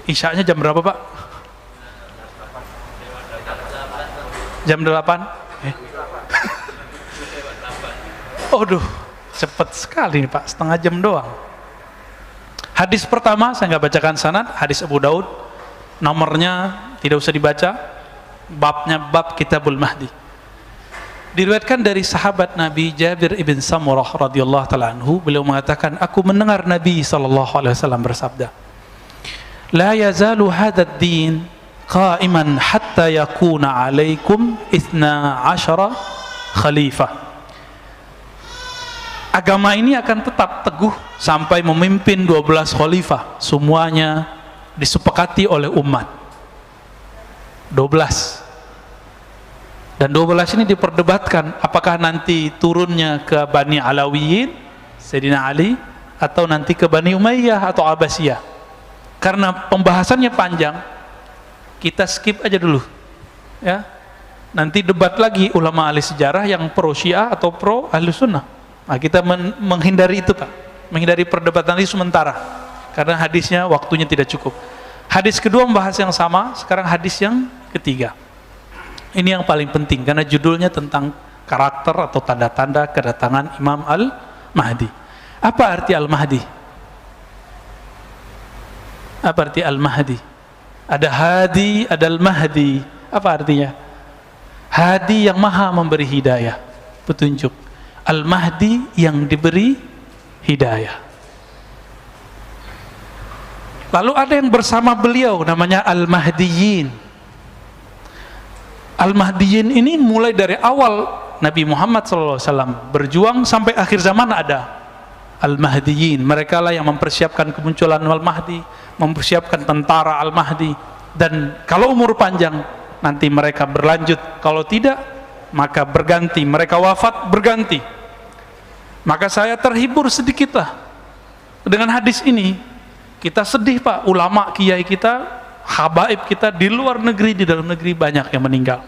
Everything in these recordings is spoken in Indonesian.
Isya'nya jam berapa Pak? Jam 8? Aduh, cepet sekali nih Pak, setengah jam doang. Hadis pertama, saya nggak bacakan sanad, hadis Abu Daud, nomornya tidak usah dibaca, babnya bab Kitabul Mahdi. Diriwayatkan dari sahabat Nabi Jabir ibn Samurah radhiyallahu taala anhu, beliau mengatakan, aku mendengar Nabi sallallahu alaihi wasallam bersabda, la yazalu hadzal din qa'iman hatta yakuna 'alaikum 12 khalifah. Agama ini akan tetap teguh sampai memimpin 12 khalifah, semuanya disepakati oleh umat. 12. Dan 12 ini diperdebatkan apakah nanti turunnya ke Bani Alawiyin, Sayyidina Ali, atau nanti ke Bani Umayyah atau Abbasiyah. Karena pembahasannya panjang, kita skip aja dulu, ya. Nanti debat lagi ulama ahli sejarah yang pro Syiah atau pro ahli sunnah. Nah, kita menghindari itu Pak, menghindari perdebatan itu sementara, karena hadisnya waktunya tidak cukup. Hadis kedua membahas yang sama, sekarang hadis yang ketiga. Ini yang paling penting, karena judulnya tentang karakter atau tanda-tanda kedatangan Imam Al-Mahdi. Apa arti Al-Mahdi? Apa arti Al-Mahdi? Ada Hadi, ada Al-Mahdi. Apa artinya? Hadi yang maha memberi hidayah, petunjuk. Al-Mahdi yang diberi hidayah. Lalu ada yang bersama beliau namanya Al-Mahdiyin. Al-Mahdiyin ini mulai dari awal Nabi Muhammad SAW berjuang sampai akhir zaman ada Al-Mahdiyin. Mereka lah yang mempersiapkan kemunculan Al-Mahdi, mempersiapkan tentara Al-Mahdi. Dan kalau umur panjang nanti mereka berlanjut, kalau tidak maka berganti, mereka wafat berganti. Maka saya terhibur sedikitlah dengan hadis ini. Kita sedih Pak, ulama kiai kita, habaib kita di luar negeri, di dalam negeri banyak yang meninggal.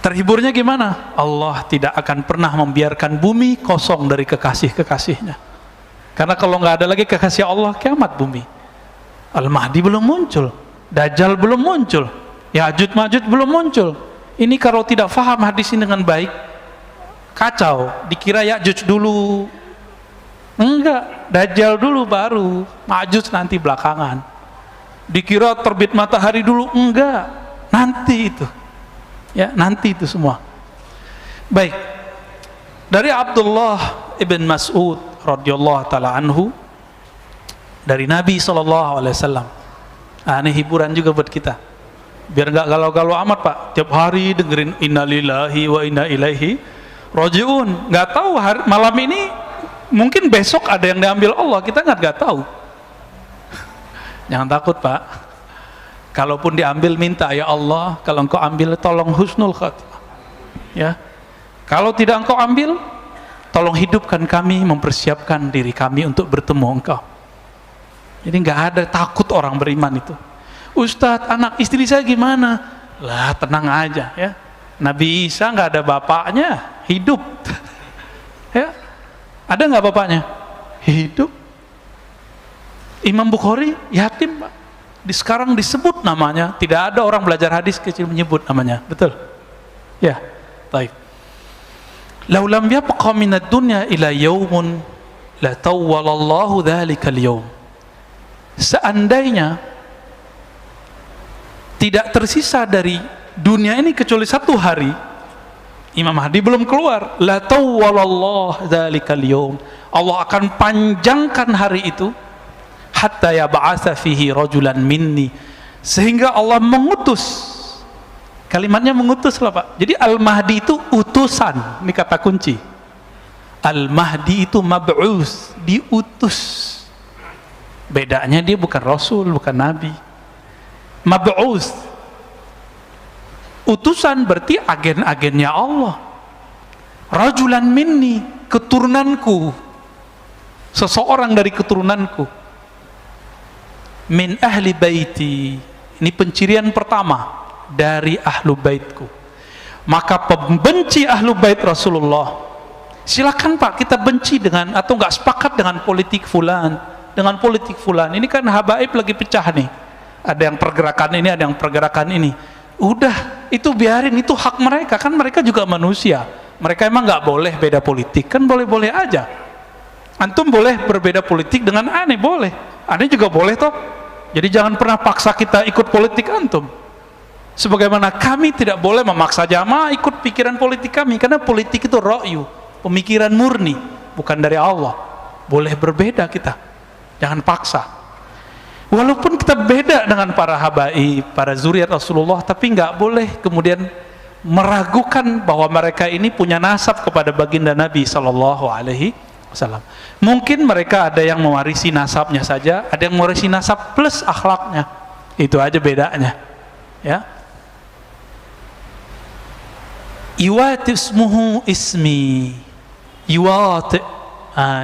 Terhiburnya gimana? Allah tidak akan pernah membiarkan bumi kosong dari kekasih-kekasihnya. Karena kalau nggak ada lagi kekasih Allah, kiamat bumi. Al-Mahdi belum muncul, Dajjal belum muncul, Ya'juj Ma'juj belum muncul. Ini kalau tidak faham hadis ini dengan baik, kacau. Dikira Ya'juj dulu, enggak, Dajjal dulu baru, Ma'juj nanti belakangan. Dikira terbit matahari dulu, enggak, nanti itu, ya nanti itu semua. Baik, dari Abdullah ibn Mas'ud radhiyallahu taala anhu, dari Nabi SAW. Nah, ini hiburan juga buat kita, biar nggak galau-galau amat Pak, tiap hari dengerin innalillahi wa inna ilaihi rajiun. Nggak tahu malam ini mungkin besok ada yang diambil Allah, kita nggak tahu. Jangan takut Pak, kalaupun diambil minta, ya Allah kalau engkau ambil tolong husnul khatimah, ya. Kalau tidak engkau ambil, tolong hidupkan kami, mempersiapkan diri kami untuk bertemu engkau. Jadi nggak ada takut orang beriman itu. Ustadz, anak istri saya gimana? Lah tenang aja ya. Nabi Isa nggak ada bapaknya, hidup. Ya, ada nggak bapaknya? Hidup. Imam Bukhari yatim Pak. Sekarang disebut namanya, tidak ada orang belajar hadis kecil menyebut namanya, betul? Ya, baik. Laulam yabqa minad dunya ila yaumun la tawwalallahu dzalikal yaum. Seandainya tidak tersisa dari dunia ini kecuali satu hari, Imam Mahdi belum keluar, la tawwalallahu dzalikal yaum, Allah akan panjangkan hari itu, hatta yab'atsa fihi rajulan minni, sehingga Allah mengutus. Kalimatnya mengutus lah Pak. Jadi Al-Mahdi itu utusan, ini kata kunci. Al-Mahdi itu mab'us, diutus. Bedanya dia bukan Rasul, bukan Nabi. Mab'us, utusan berarti agen-agennya Allah. Rajulan minni, keturunanku, seseorang dari keturunanku. Min ahli baiti, ini pencirian pertama, dari ahlu baitku. Maka pembenci ahlu bait Rasulullah, silakan Pak kita benci dengan atau nggak sepakat dengan politik fulan, dengan politik fulan. Ini kan habaib lagi pecah nih. Ada yang pergerakan ini, ada yang pergerakan ini. Udah, itu biarin, itu hak mereka. Kan mereka juga manusia. Mereka emang nggak boleh beda politik? Kan boleh-boleh aja. Antum boleh berbeda politik dengan aneh, boleh. Aneh juga boleh toh. Jadi jangan pernah paksa kita ikut politik antum. Sebagaimana kami tidak boleh memaksa jamaah ikut pikiran politik kami, karena politik itu ra'yu, pemikiran murni, bukan dari Allah. Boleh berbeda kita, jangan paksa. Walaupun kita beda dengan para habaib, para zuriat Rasulullah, tapi nggak boleh kemudian meragukan bahwa mereka ini punya nasab kepada baginda Nabi Sallallahu Alaihi Wasallam. Mungkin mereka ada yang mewarisi nasabnya saja, ada yang mewarisi nasab plus akhlaknya. Itu aja bedanya, ya. Iwat ismuhu ismi, iwat.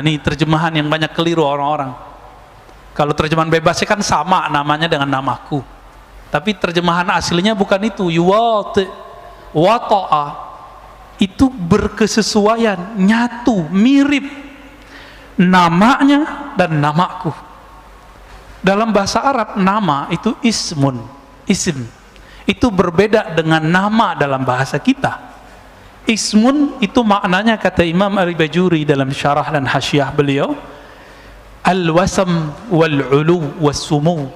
Ini terjemahan yang banyak keliru orang-orang. Kalau terjemahan bebasnya kan sama namanya dengan namaku, tapi terjemahan aslinya bukan itu. Iwat, wata'a, itu berkesesuaian, nyatu, mirip namanya dan namaku. Dalam bahasa Arab nama itu ismun, isim. Itu berbeda dengan nama dalam bahasa kita. Ismun itu maknanya, kata Imam Al-Bajuri dalam syarah dan hasyiah beliau, al-wasam wal-ulu was-sumu,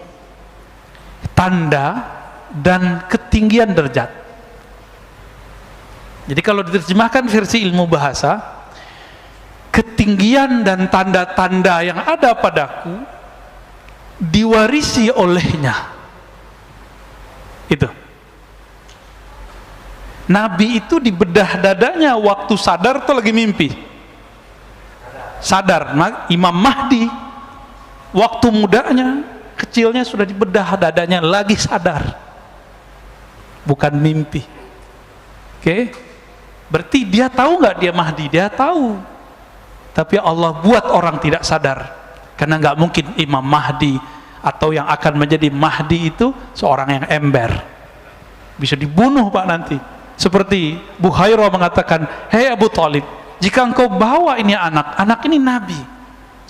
tanda dan ketinggian derajat. Jadi kalau diterjemahkan versi ilmu bahasa, ketinggian dan tanda-tanda yang ada padaku diwarisi olehnya. Itu Nabi itu di bedah dadanya waktu sadar atau lagi mimpi? Sadar. Imam Mahdi waktu mudanya, kecilnya sudah di bedah dadanya, lagi sadar, bukan mimpi. Oke? Berarti dia tahu nggak dia Mahdi? Dia tahu, tapi Allah buat orang tidak sadar, karena nggak mungkin Imam Mahdi atau yang akan menjadi Mahdi itu seorang yang ember, bisa dibunuh Pak nanti. Seperti Buhairah mengatakan, hei Abu Talib, jika engkau bawa ini anak ini Nabi,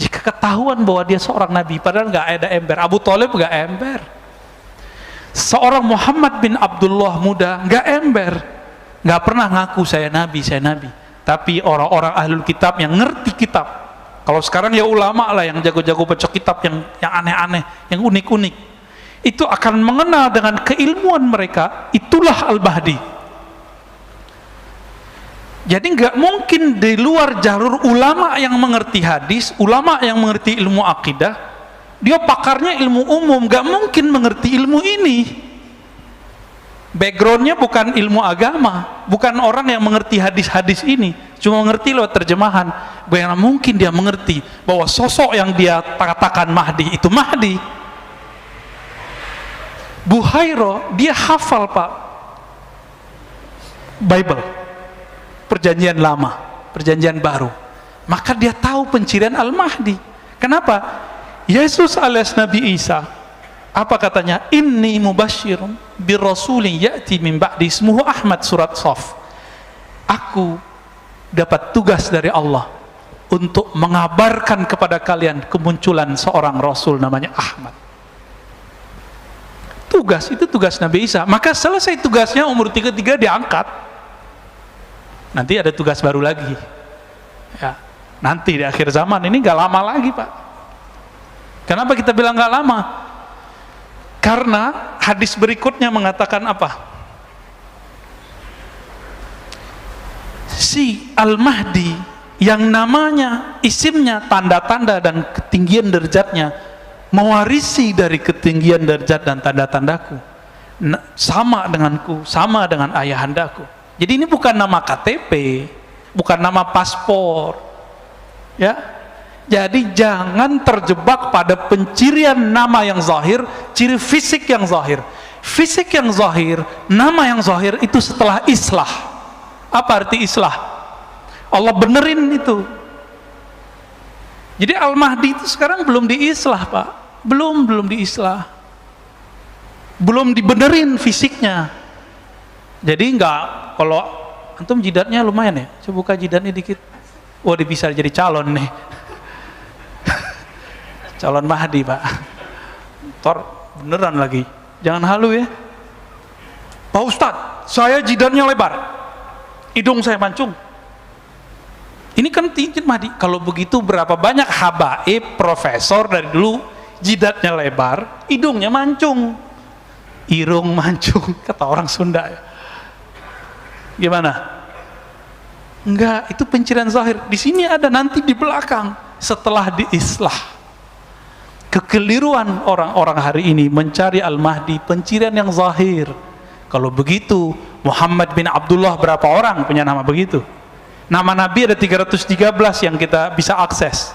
jika ketahuan bahwa dia seorang Nabi, padahal nggak ada ember. Abu Talib nggak ember. Seorang Muhammad bin Abdullah muda nggak ember, nggak pernah ngaku saya Nabi. Tapi orang-orang ahlul kitab yang ngerti kitab, kalau sekarang ya ulama lah yang jago-jago baca kitab, yang aneh-aneh, yang unik-unik, itu akan mengenal dengan keilmuan mereka, itulah Al-Mahdi. Jadi nggak mungkin di luar jalur ulama yang mengerti hadis, ulama yang mengerti ilmu akidah, dia pakarnya ilmu umum, nggak mungkin mengerti ilmu ini. Backgroundnya bukan ilmu agama, bukan orang yang mengerti hadis-hadis ini, cuma mengerti lewat terjemahan. Bagaimana mungkin dia mengerti bahwa sosok yang dia katakan Mahdi itu Mahdi? Buhairah dia hafal Pak Bible, Perjanjian Lama, Perjanjian Baru, maka dia tahu pencirian Al-Mahdi. Kenapa? Yesus alias Nabi Isa, apa katanya? Inni mubasyirun birrasulin ya'ti min ba'di ismuhu Ahmad, surat Shaf. Aku dapat tugas dari Allah untuk mengabarkan kepada kalian kemunculan seorang rasul namanya Ahmad. Tugas itu tugas Nabi Isa. Maka selesai tugasnya, umur 33 diangkat. Nanti ada tugas baru lagi, ya. Nanti di akhir zaman, ini gak lama lagi Pak. Kenapa kita bilang gak lama? Karena hadis berikutnya mengatakan apa? Si Al-Mahdi yang namanya, isimnya, tanda-tanda dan ketinggian derajatnya mewarisi dari ketinggian derajat dan tanda-tandaku, sama denganku, sama dengan ayahandaku. Jadi ini bukan nama KTP, bukan nama paspor, ya. Jadi jangan terjebak pada pencirian nama yang zahir, ciri fisik yang zahir. Fisik yang zahir, nama yang zahir itu setelah islah. Apa arti islah? Allah benerin itu. Jadi Al-Mahdi itu sekarang belum diislah Pak, belum diislah, belum dibenerin fisiknya. Jadi enggak, kalau antum jidatnya lumayan ya, coba buka jidatnya dikit. Oh, dia bisa jadi calon nih. calon Mahdi Pak. Tor beneran lagi, jangan halu ya. Pak Ustadz, saya jidatnya lebar, hidung saya mancung. Ini kan cincin Mahdi. Kalau begitu berapa banyak habaib, profesor dari dulu jidatnya lebar, hidungnya mancung, irung mancung, kata orang Sunda ya. Gimana? Enggak, itu pencirian zahir. Di sini ada, nanti di belakang setelah diislah. Kekeliruan orang-orang hari ini mencari Al-Mahdi, pencirian yang zahir. Kalau begitu, Muhammad bin Abdullah berapa orang punya nama begitu? Nama Nabi ada 313 yang kita bisa akses.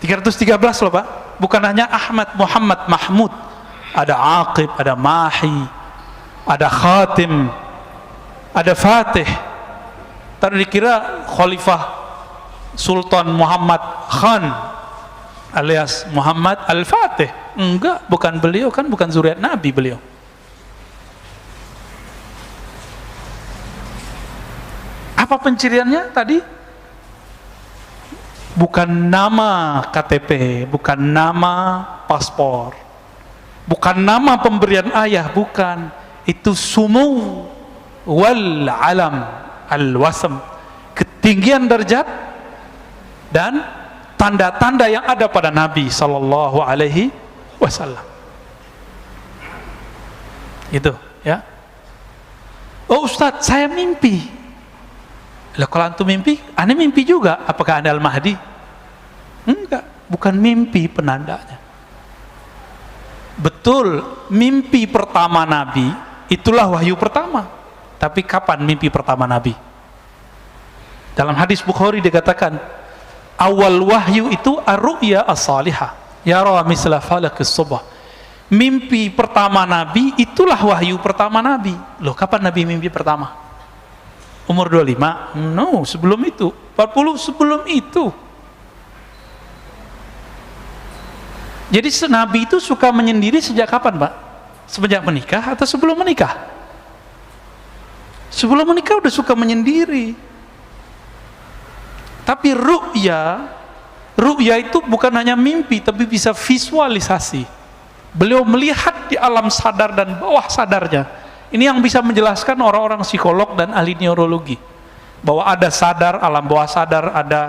313 loh Pak. Bukan hanya Ahmad, Muhammad, Mahmud. Ada Aqib, ada Mahi, ada Khatim, ada Fatih. Tadi dikira Khalifah Sultan Muhammad Khan alias Muhammad Al-Fatih. Enggak, bukan beliau, kan bukan zuriat Nabi beliau. Apa penciriannya tadi? Bukan nama KTP, bukan nama paspor, bukan nama pemberian ayah, bukan. Itu sumu wal alam al-wasam, ketinggian derajat dan tanda-tanda yang ada pada Nabi sallallahu alaihi wasallam. Itu ya. Oh Ustadz, saya mimpi. Lah kalau antum mimpi, aneh mimpi juga. Apakah Anda Al-Mahdi? Enggak, bukan mimpi penandanya. Betul, mimpi pertama Nabi itulah wahyu pertama. Tapi kapan mimpi pertama Nabi? Dalam hadis Bukhari dikatakan, awal wahyu itu ar-ru'ya as-salihah, yara misla falaqis subh. Mimpi pertama Nabi itulah wahyu pertama Nabi. Loh, kapan Nabi mimpi pertama? Umur 25? No, sebelum itu. 40 sebelum itu. Jadi Nabi itu suka menyendiri sejak kapan Pak? Semenjak menikah atau sebelum menikah? Sebelum menikah udah suka menyendiri. Tapi ru'ya itu bukan hanya mimpi, tapi bisa visualisasi. Beliau melihat di alam sadar dan bawah sadarnya. Ini yang bisa menjelaskan orang-orang psikolog dan ahli neurologi, bahwa ada sadar, alam bawah sadar, ada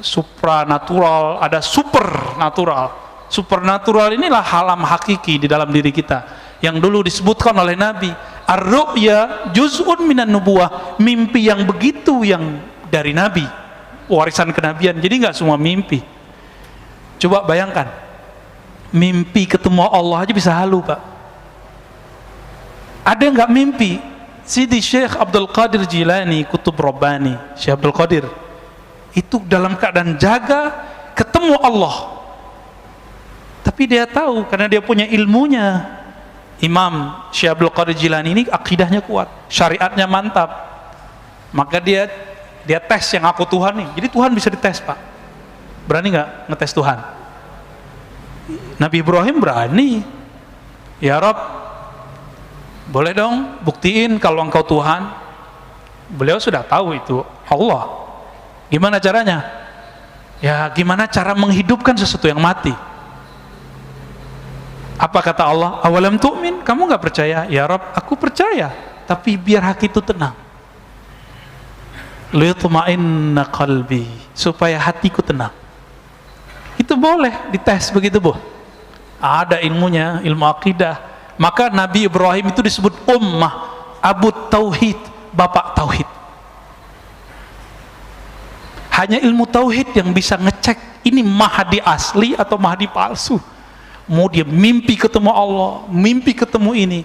supranatural, ada supernatural. Supernatural inilah alam hakiki di dalam diri kita, yang dulu disebutkan oleh Nabi, ar-ru'ya juz'un minan nubuwah, mimpi yang begitu yang dari Nabi, warisan kenabian. Jadi nggak semua mimpi. Coba bayangkan, mimpi ketemu Allah aja bisa halu Pak. Ada yang nggak mimpi? Sidi Syekh Abdul Qadir Jilani, Kutub Rabbani, Syekh Abdul Qadir itu dalam keadaan jaga ketemu Allah, tapi dia tahu karena dia punya ilmunya. Imam Syekh Abdul Qadir Jilani ini akidahnya kuat, syariatnya mantap, maka dia tes yang aku Tuhan nih. Jadi Tuhan bisa dites Pak. Berani nggak ngetes Tuhan? Nabi Ibrahim berani. Ya Rabb, boleh dong buktiin kalau engkau Tuhan. Beliau sudah tahu itu Allah. Gimana caranya? Ya gimana cara menghidupkan sesuatu yang mati? Apa kata Allah? Awalam tu'min? Kamu gak percaya? Ya Rabb, aku percaya, tapi biar hati itu tenang. Liyutma'inna qalbi, supaya hatiku tenang. Itu boleh dites begitu Bu. Ada ilmunya, ilmu akidah. Maka Nabi Ibrahim itu disebut ummah, Abu Tauhid, bapak Tauhid. Hanya ilmu Tauhid yang bisa ngecek ini Mahdi asli atau Mahdi palsu. Mau dia mimpi ketemu Allah, mimpi ketemu ini.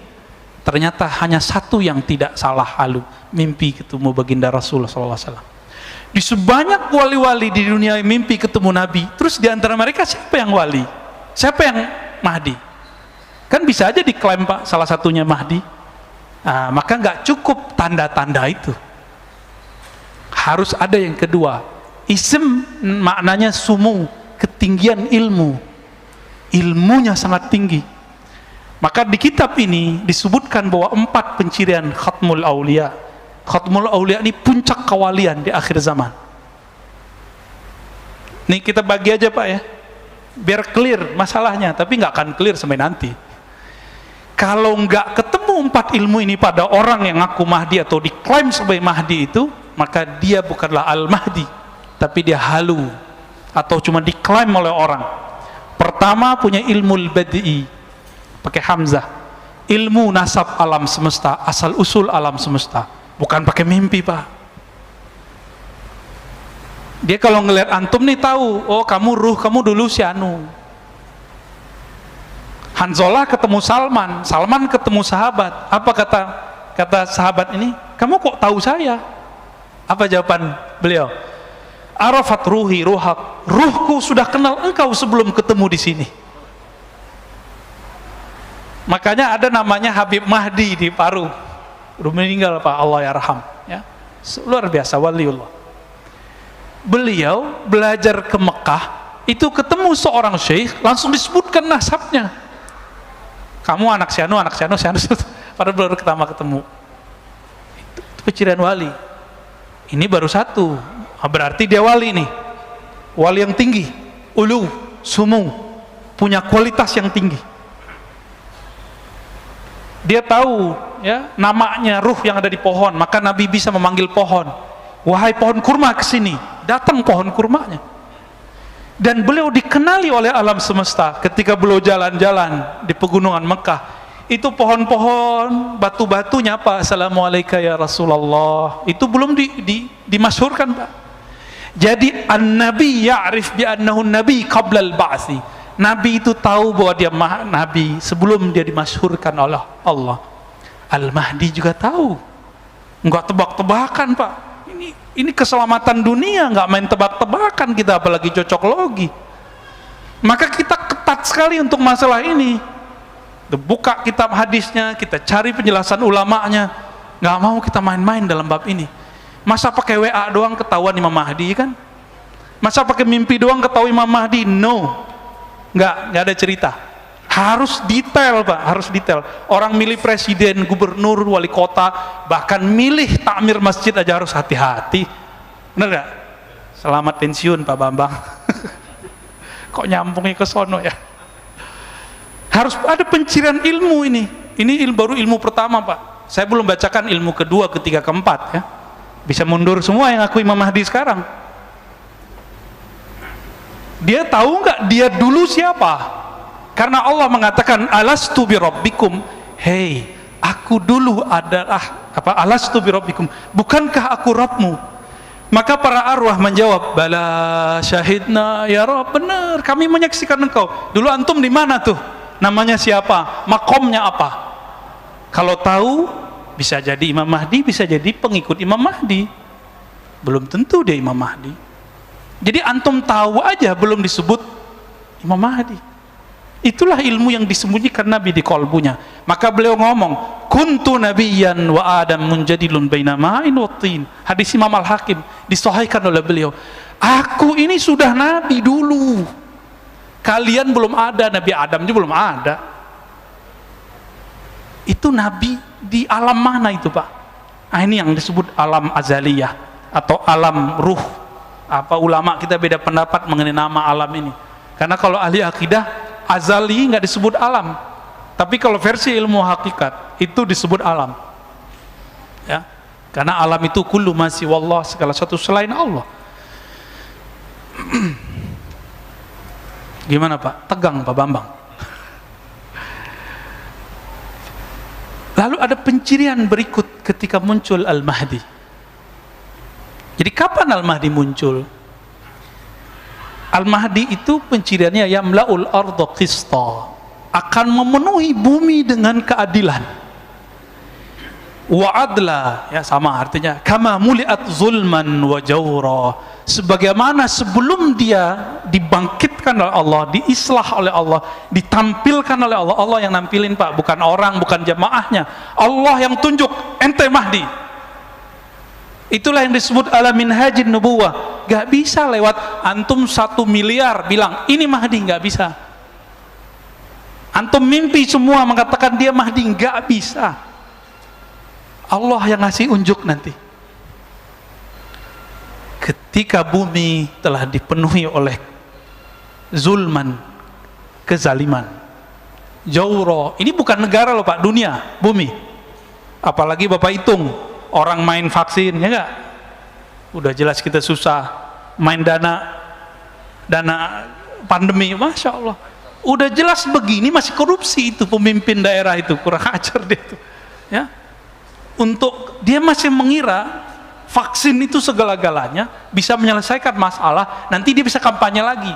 Ternyata hanya satu yang tidak salah halu, mimpi ketemu baginda Rasulullah SAW. Di sebanyak wali-wali di dunia mimpi ketemu Nabi, terus di antara mereka siapa yang wali? Siapa yang Mahdi? Kan bisa aja diklaim Pak salah satunya Mahdi. Maka nggak cukup tanda-tanda itu, harus ada yang kedua. Ism maknanya sumu, ketinggian ilmu, ilmunya sangat tinggi. Maka di kitab ini disebutkan bahwa 4 pencirian Khatmul Aulia. Khatmul Aulia ini puncak kewalian di akhir zaman. Nih kita bagi aja Pak ya, biar clear masalahnya, tapi nggak akan clear sampai nanti. Kalau nggak ketemu 4 ilmu ini pada orang yang ngaku Mahdi atau diklaim sebagai Mahdi itu, maka dia bukanlah Al-Mahdi, tapi dia halu atau cuma diklaim oleh orang. Pertama, punya ilmu al-badi, pakai hamzah, ilmu nasab alam semesta, asal usul alam semesta, bukan pakai mimpi, Pak. Dia kalau ngelihat antum nih tahu, oh kamu ruh, kamu dulu si anu. Hanzalah ketemu Salman, Salman ketemu sahabat. Apa kata sahabat ini? Kamu kok tahu saya? Apa jawaban beliau? Arafat ruhi ruhak, ruhku sudah kenal engkau sebelum ketemu di sini. Makanya ada namanya Habib Mahdi di Paru. Udah meninggal, Pak, Allah yarham, ya. Luar biasa waliullah. Beliau belajar ke Mekah, itu ketemu seorang syekh, langsung disebutkan nasabnya. Kamu anak si anu, pada baru pertama ketemu. Itu pencirian wali. Ini baru satu, berarti dia wali nih, wali yang tinggi, ulu, sumu, punya kualitas yang tinggi. Dia tahu, ya, namanya ruh yang ada di pohon, maka Nabi bisa memanggil pohon, wahai pohon kurma kesini, datang pohon kurmanya. Dan beliau dikenali oleh alam semesta ketika beliau jalan-jalan di pegunungan Mekah. Itu pohon-pohon, batu-batunya, Pak, assalamualaikum ya Rasulullah, itu belum dimasyhurkan, Pak. Jadi an-nabi ya'rif bi annahu nabi qabla al-ba'si. Nabi itu tahu bahwa dia nabi sebelum dia dimasyhurkan oleh Allah. Al-Mahdi juga tahu. Enggak tebak-tebakan, Pak. Ini keselamatan dunia, nggak main tebak-tebakan kita, apalagi cocok logi. Maka kita ketat sekali untuk masalah ini. Buka kitab hadisnya, kita cari penjelasan ulamanya. Nggak mau kita main-main dalam bab ini. Masa pakai WA doang ketahuan Imam Mahdi, kan? Masa pakai mimpi doang ketahui Imam Mahdi? No, nggak ada cerita. Harus detail, Pak, harus detail. Orang milih presiden, gubernur, wali kota, bahkan milih takmir masjid aja harus hati-hati. Bener gak? Selamat pensiun Pak Bambang. Kok nyambungnya ke sono ya? Harus ada pencirian ilmu ini. Ini baru ilmu pertama, Pak. Saya belum bacakan ilmu kedua, ketiga, keempat, ya. Bisa mundur semua yang aku Imam Mahdi sekarang. Dia tahu nggak dia dulu siapa? Karena Allah mengatakan alastu bi rabbikum, hei, aku dulu adalah apa? Alastu bi rabbikum, bukankah aku Rabbmu? Maka para arwah menjawab, bala syahidna ya Rabb, benar, kami menyaksikan engkau. Dulu antum di mana tuh? Namanya siapa? Makomnya apa? Kalau tahu, bisa jadi Imam Mahdi, bisa jadi pengikut Imam Mahdi. Belum tentu dia Imam Mahdi. Jadi antum tahu aja belum disebut Imam Mahdi. Itulah ilmu yang disembunyikan Nabi di kolbunya. Maka beliau ngomong, kuntu nabiyyan wa adam munjadilun baina ma'in wa tin. Hadis Imam Al-Hakim disahihkan oleh beliau. Aku ini sudah nabi dulu. Kalian belum ada, Nabi Adam juga belum ada. Itu nabi di alam mana itu, Pak? Nah, ini yang disebut alam azaliyah atau alam ruh. Apa ulama kita beda pendapat mengenai nama alam ini. Karena kalau ahli akidah, azali nggak disebut alam, tapi kalau versi ilmu hakikat itu disebut alam, ya. Karena alam itu kullu ma siwallah, segala sesuatu selain Allah. Gimana, Pak? Tegang Pak Bambang. Lalu ada pencirian berikut ketika muncul Al-Mahdi. Jadi kapan Al-Mahdi muncul? Al-Mahdi itu penciriannya yamla'ul arda qista, akan memenuhi bumi dengan keadilan. Wa adla, ya sama artinya, kama muliat zulman wa jawra, sebagaimana sebelum dia dibangkitkan oleh Allah, diislah oleh Allah, ditampilkan oleh Allah. Allah yang nampilin, Pak, bukan orang, bukan jamaahnya. Allah yang tunjuk, ente Mahdi. Itulah yang disebut ala minhajin nubuwah. Gak bisa lewat antum 1 miliar bilang ini Mahdi, gak bisa. Antum mimpi semua mengatakan dia Mahdi, gak bisa. Allah yang ngasih unjuk nanti. Ketika bumi telah dipenuhi oleh zulman, kezaliman. Jauro, ini bukan negara loh Pak, dunia, bumi. Apalagi Bapak hitung orang main vaksin, ya enggak? Udah jelas kita susah, main dana pandemi, Masya Allah. Udah jelas begini masih korupsi itu pemimpin daerah itu, kurang ajar dia itu. Ya, untuk dia masih mengira vaksin itu segala-galanya bisa menyelesaikan masalah, nanti dia bisa kampanye lagi.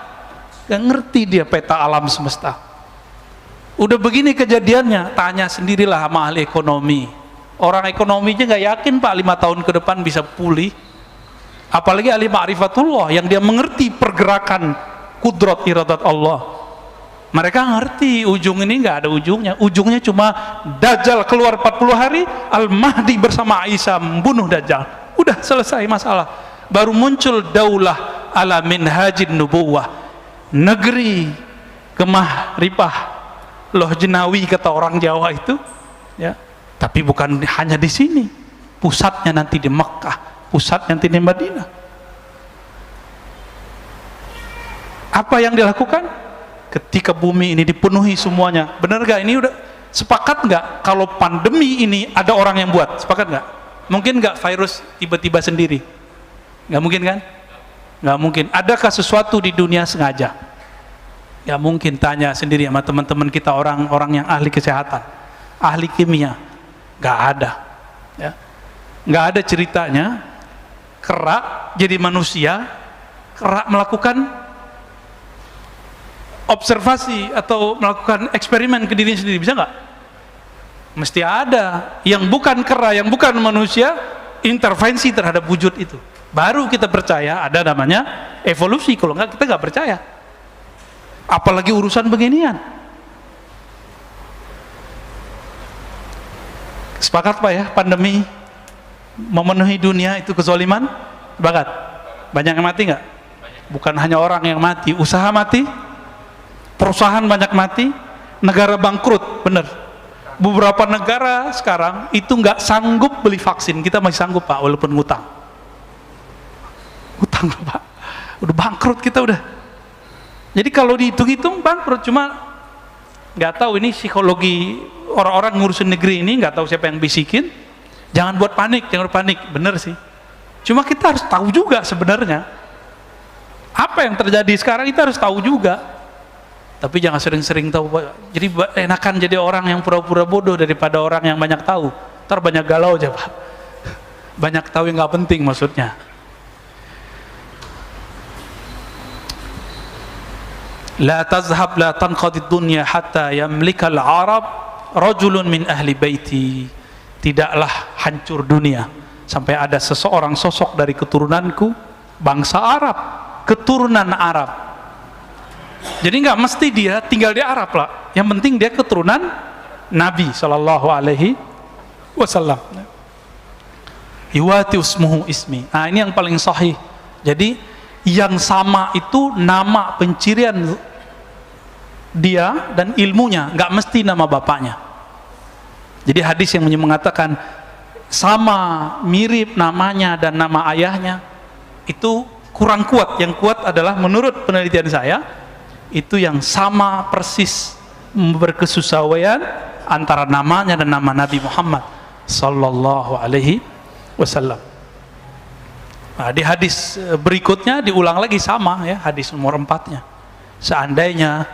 Gak ngerti dia peta alam semesta. Udah begini kejadiannya, tanya sendirilah sama ahli ekonomi. Orang ekonominya gak yakin Pak 5 tahun ke depan bisa pulih. Apalagi ahli ma'rifatullah yang dia mengerti pergerakan kudrat iradat Allah. Mereka ngerti ujung ini gak ada ujungnya. Ujungnya cuma Dajjal keluar 40 hari, Al-Mahdi bersama Isa membunuh Dajjal. Udah selesai masalah. Baru muncul daulah ala minhajin nubuwah, negeri kemah ripah loh jenawi kata orang Jawa itu, ya. Tapi bukan hanya di sini, pusatnya nanti di Mekah, pusatnya nanti di Madinah. Apa yang dilakukan ketika bumi ini dipenuhi semuanya? Benar gak? Ini udah sepakat nggak kalau pandemi ini ada orang yang buat? Sepakat nggak? Mungkin nggak virus tiba-tiba sendiri? Nggak mungkin kan? Nggak mungkin. Adakah sesuatu di dunia sengaja? Ya mungkin, tanya sendiri sama teman-teman kita orang-orang yang ahli kesehatan, ahli kimia, nggak ada, ya, nggak ada ceritanya kera jadi manusia, kera melakukan observasi atau melakukan eksperimen ke diri sendiri, bisa nggak? Mesti ada yang bukan kera, yang bukan manusia intervensi terhadap wujud itu, baru kita percaya ada namanya evolusi. Kalau nggak kita nggak percaya. Apalagi urusan beginian. Sepakat Pak ya, pandemi memenuhi dunia itu kezaliman? Sepakat? Banyak yang mati nggak? Bukan hanya orang yang mati, usaha mati, perusahaan banyak mati, negara bangkrut, bener. Beberapa negara sekarang itu nggak sanggup beli vaksin, kita masih sanggup Pak, walaupun ngutang. Utang Pak, udah bangkrut kita udah. Jadi kalau dihitung-hitung bangkrut, cuma nggak tahu ini psikologi orang-orang ngurusin negeri ini, nggak tahu siapa yang bisikin. Jangan buat panik, jangan panik, bener sih. Cuma kita harus tahu juga sebenarnya apa yang terjadi sekarang, kita harus tahu juga. Tapi jangan sering-sering tahu. Jadi enakan jadi orang yang pura-pura bodoh daripada orang yang banyak tahu. Ntar banyak galau aja Pak. Banyak tahu yang nggak penting maksudnya. La tazhab la tanqadid dunya hatta yamlikal Arab rajulun min ahli baiti. Tidaklah hancur dunia sampai ada seseorang sosok dari keturunanku, bangsa Arab, keturunan Arab. Jadi nggak mesti dia tinggal di Arab lah. Yang penting dia keturunan Nabi sallallahu alaihi wasallam. Yuwati usmuhu ismi. Nah, ini yang paling sahih. Jadi yang sama itu nama pencirian dia dan ilmunya, nggak mesti nama bapaknya. Jadi hadis yang mengatakan sama mirip namanya dan nama ayahnya itu kurang kuat. Yang kuat adalah menurut penelitian saya itu yang sama persis berkesesuaian antara namanya dan nama Nabi Muhammad sallallahu alaihi wasallam. Nah, di hadis berikutnya diulang lagi sama ya, hadis nomor 4-nya. Seandainya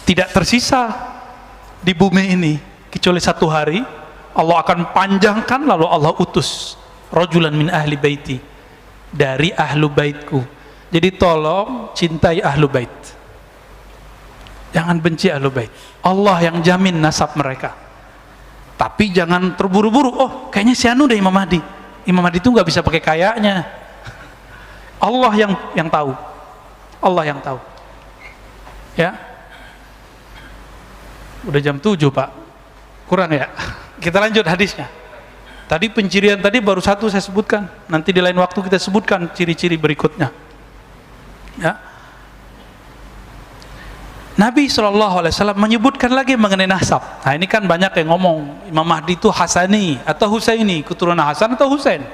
tidak tersisa di bumi ini kecuali 1 hari, Allah akan panjangkan lalu Allah utus rajulan min ahli baiti, dari ahlu baitku. Jadi tolong cintai ahlu bait, jangan benci ahlu bait. Allah yang jamin nasab mereka. Tapi jangan terburu-buru, oh kayaknya si anu deh Imam Mahdi. Imam Mahdi itu nggak bisa pakai kayaknya. Allah yang tahu. Allah yang tahu. Ya. Udah jam 7 Pak. Kurang ya? Kita lanjut hadisnya. Tadi pencirian tadi baru 1 saya sebutkan. Nanti di lain waktu kita sebutkan ciri-ciri berikutnya. Ya. Nabi SAW menyebutkan lagi mengenai nasab. Nah ini kan banyak yang ngomong Imam Mahdi itu Hasani atau Husaini, keturunan Hasan atau Husain.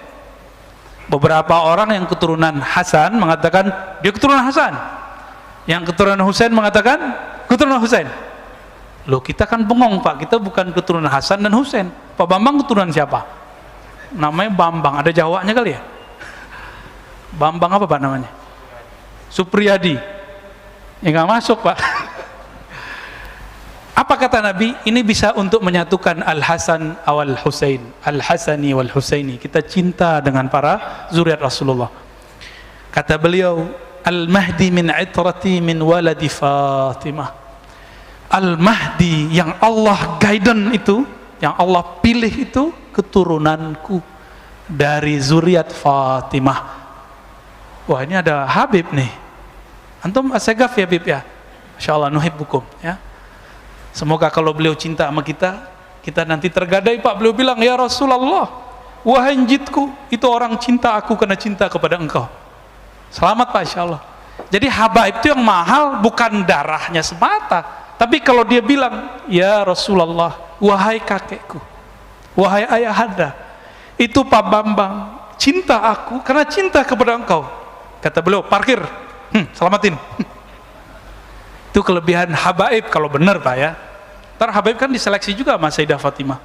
Beberapa orang yang keturunan Hasan mengatakan dia keturunan Hasan. Yang keturunan Husain mengatakan keturunan Husain. Loh, kita kan bengong Pak, kita bukan keturunan Hasan dan Husain. Pak Bambang keturunan siapa? Namanya Bambang, ada Jawanya kali ya? Bambang apa Pak namanya? Supriyadi. Ya nggak masuk Pak. Apa kata Nabi? Ini bisa untuk menyatukan Al-Hasan wal Husain, Al-Hasani wal Husaini. Kita cinta dengan para zuriat Rasulullah. Kata beliau, Al-Mahdi min itrati min waladi Fatimah. Al-Mahdi yang Allah guidance itu, yang Allah pilih itu keturunanku dari zuriat Fatimah. Wah, ini ada Habib nih. Antum asegaf ya Habib ya. Insyaallah nuhibbukum ya. Semoga kalau beliau cinta sama kita, kita nanti tergadai Pak. Beliau bilang, ya Rasulullah, wahai jidku, itu orang cinta aku karena cinta kepada engkau. Selamat Pak, insyaallah. Jadi habaib itu yang mahal bukan darahnya semata. Tapi kalau dia bilang, ya Rasulullah, wahai kakekku, wahai ayahanda, itu Pak Bambang cinta aku karena cinta kepada engkau. Kata beliau, parkir, selamatin. Itu kelebihan habaib kalau benar Pak ya. Ntar habaib kan diseleksi juga sama Sayyidah Fatimah.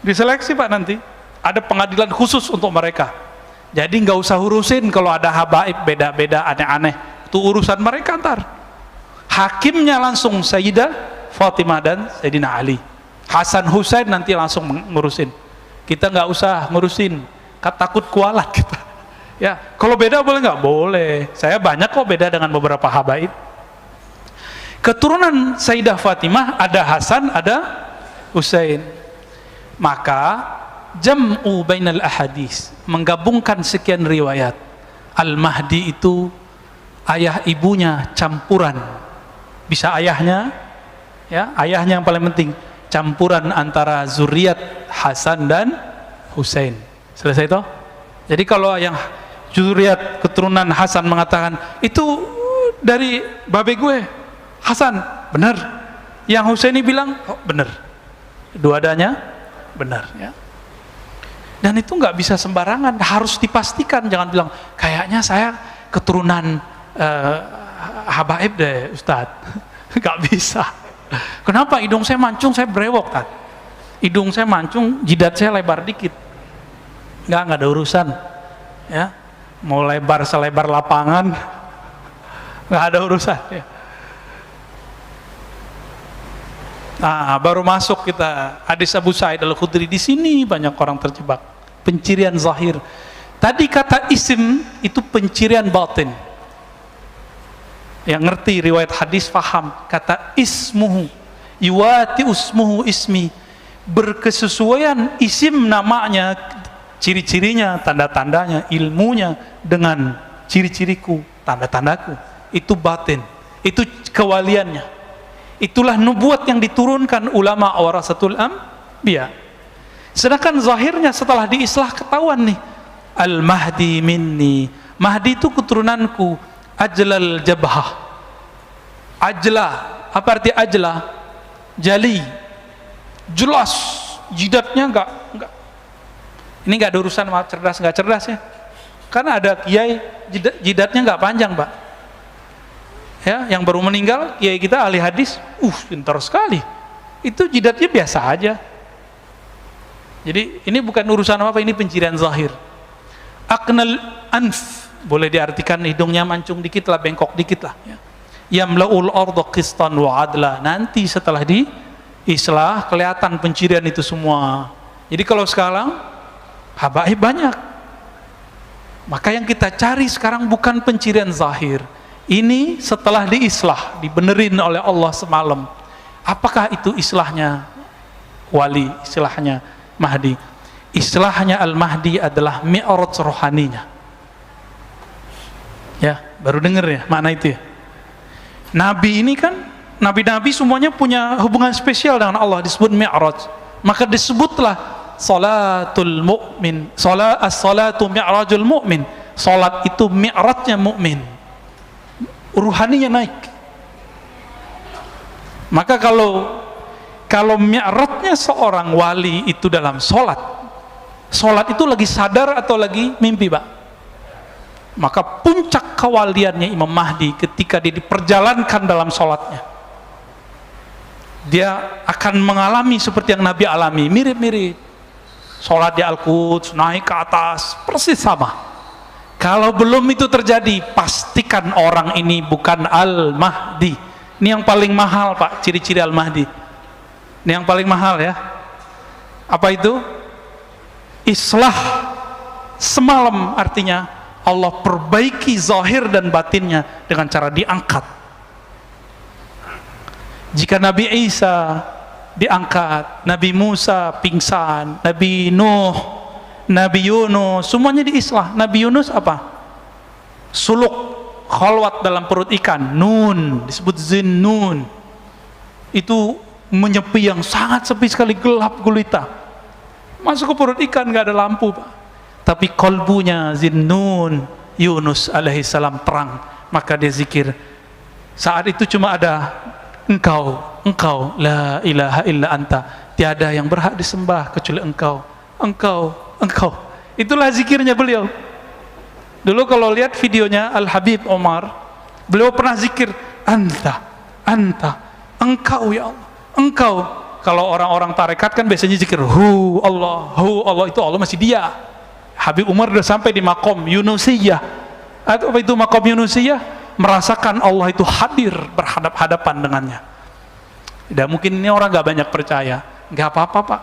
Diseleksi Pak nanti. Ada pengadilan khusus untuk mereka. Jadi nggak usah urusin kalau ada habaib beda-beda aneh-aneh. Itu urusan mereka ntar. Hakimnya langsung Sayyidah Fatimah dan Sayyidina Ali. Hasan Husain nanti langsung ngurusin. Kita nggak usah ngurusin, takut kualat kita. Ya, kalau beda boleh nggak? Boleh. Saya banyak kok beda dengan beberapa habaib. Keturunan Sayyidah Fatimah ada Hasan, ada Husain. Maka jam'u bainal ahadis, menggabungkan sekian riwayat. Al-Mahdi itu ayah ibunya campuran. Bisa ayahnya, ya ayahnya yang paling penting, campuran antara zuriat Hasan dan Husain. Selesai toh? Jadi kalau yang zuriat keturunan Hasan mengatakan itu dari babe gue Hasan, benar. Yang Husaini bilang, oh, benar. Dua-duanya benar ya. Dan itu nggak bisa sembarangan, harus dipastikan. Jangan bilang kayaknya saya keturunan habaib deh Ustadz. Nggak bisa. Kenapa? Hidung saya mancung, saya brewok kan. Hidung saya mancung, jidat saya lebar dikit. Nggak ada urusan ya. Mau lebar selebar lapangan, nggak ada urusan ya. Nah, baru masuk kita hadis Abu Sa'id Al-Khudri. Di sini banyak orang terjebak. Pencirian zahir. Tadi kata isim itu pencirian batin. Yang ngerti riwayat hadis paham. Kata ismuhu yuwati usmuhu ismi, berkesesuaian isim namanya, ciri-cirinya, tanda-tandanya, ilmunya dengan ciri-ciriku, tanda-tandaku. Itu batin. Itu kewaliannya. Itulah nubuat yang diturunkan ulama warasatul anbiya. Sedangkan zahirnya setelah diislah ketahuan nih, Al-Mahdi minni, Mahdi itu keturunanku, ajlal jabhah. Ajla, apa arti ajla? Jali, jelas, jidatnya enggak ini enggak ada urusan sama cerdas enggak cerdas ya. Karena ada kiai jidatnya enggak panjang Pak ya, yang baru meninggal kiai kita ahli hadis, pintar sekali, itu jidatnya biasa aja. Jadi ini bukan urusan apa, ini pencirian zahir. Aknal anf, boleh diartikan hidungnya mancung dikit lah, bengkok dikit lah ya. Yamlaul arda qistan wa adla, nanti setelah di islah kelihatan pencirian itu semua. Jadi kalau sekarang habaib banyak, maka yang kita cari sekarang bukan pencirian zahir. Ini setelah diislah, dibenerin oleh Allah semalam. Apakah itu islahnya wali, islahnya Mahdi? Islahnya Al-Mahdi adalah mi'raj rohaninya. Ya, baru dengar ya makna itu ya. Nabi ini kan, nabi-nabi semuanya punya hubungan spesial dengan Allah, disebut mi'raj. Maka disebutlah salatul mu'min, as-salatu mi'rajul mu'min. Salat itu mi'rajnya mukmin, ruhaninya naik. Maka kalau mi'rajnya seorang wali itu dalam salat itu lagi sadar atau lagi mimpi Pak? Maka puncak kewaliannya Imam Mahdi ketika dia diperjalankan dalam sholatnya, dia akan mengalami seperti yang Nabi alami, mirip-mirip. Sholat di Al-Quds, naik ke atas, persis sama. Kalau belum itu terjadi, pastikan orang ini bukan Al-Mahdi. Ini yang paling mahal Pak, ciri-ciri Al-Mahdi. Ini yang paling mahal ya. Apa itu? Islah semalam, artinya Allah perbaiki zahir dan batinnya dengan cara diangkat. Jika Nabi Isa diangkat, Nabi Musa pingsan, Nabi Nuh, Nabi Yunus, semuanya diislah. Nabi Yunus apa? Suluk khalwat dalam perut ikan, nun, disebut zin nun. Itu menyepi yang sangat sepi sekali, gelap gulita. Masuk ke perut ikan, nggak ada lampu Pak. Tapi kolbunya Zinnun Yunus alaihissalam terang, maka dia zikir. Saat itu cuma ada engkau, la ilaha illa anta, tiada yang berhak disembah kecuali engkau. Itulah zikirnya beliau. Dulu kalau lihat videonya Al-Habib Omar, beliau pernah zikir anta, engkau ya Allah, engkau. Kalau orang-orang tarekat kan biasanya zikir hu Allah, itu Allah masih dia. Habib Umar sudah sampai di makom Yunusiyah. Atau apa itu makom Yunusiyah? Merasakan Allah itu hadir berhadap-hadapan dengannya. Dan mungkin ini orang gak banyak percaya. Gak apa-apa Pak,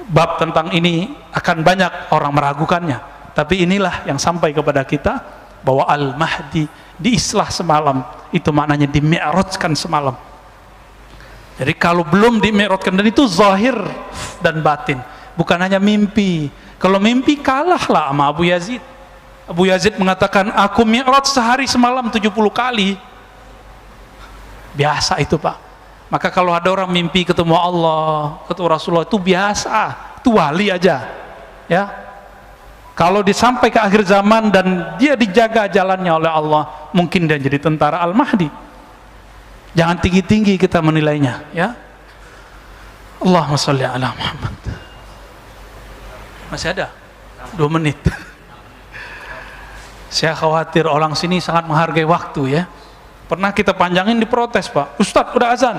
bab tentang ini akan banyak orang meragukannya, tapi inilah yang sampai kepada kita, bahwa Al-Mahdi diislah semalam, itu maknanya di-mi'rajkan semalam. Jadi kalau belum di-mi'rajkan, dan itu zahir dan batin, bukan hanya mimpi. Kalau mimpi kalahlah sama Abu Yazid. Abu Yazid mengatakan, aku mi'raj sehari semalam 70 kali. Biasa itu Pak. Maka kalau ada orang mimpi ketemu Allah, ketemu Rasulullah, itu biasa, itu wali aja ya. Kalau disampai ke akhir zaman dan dia dijaga jalannya oleh Allah, mungkin dia jadi tentara Al-Mahdi. Jangan tinggi-tinggi kita menilainya ya. Allahumma sholli ala Muhammad. Masih ada 2 menit. Saya khawatir orang sini sangat menghargai waktu ya. Pernah kita panjangin, diprotes Pak, Ustadz udah azan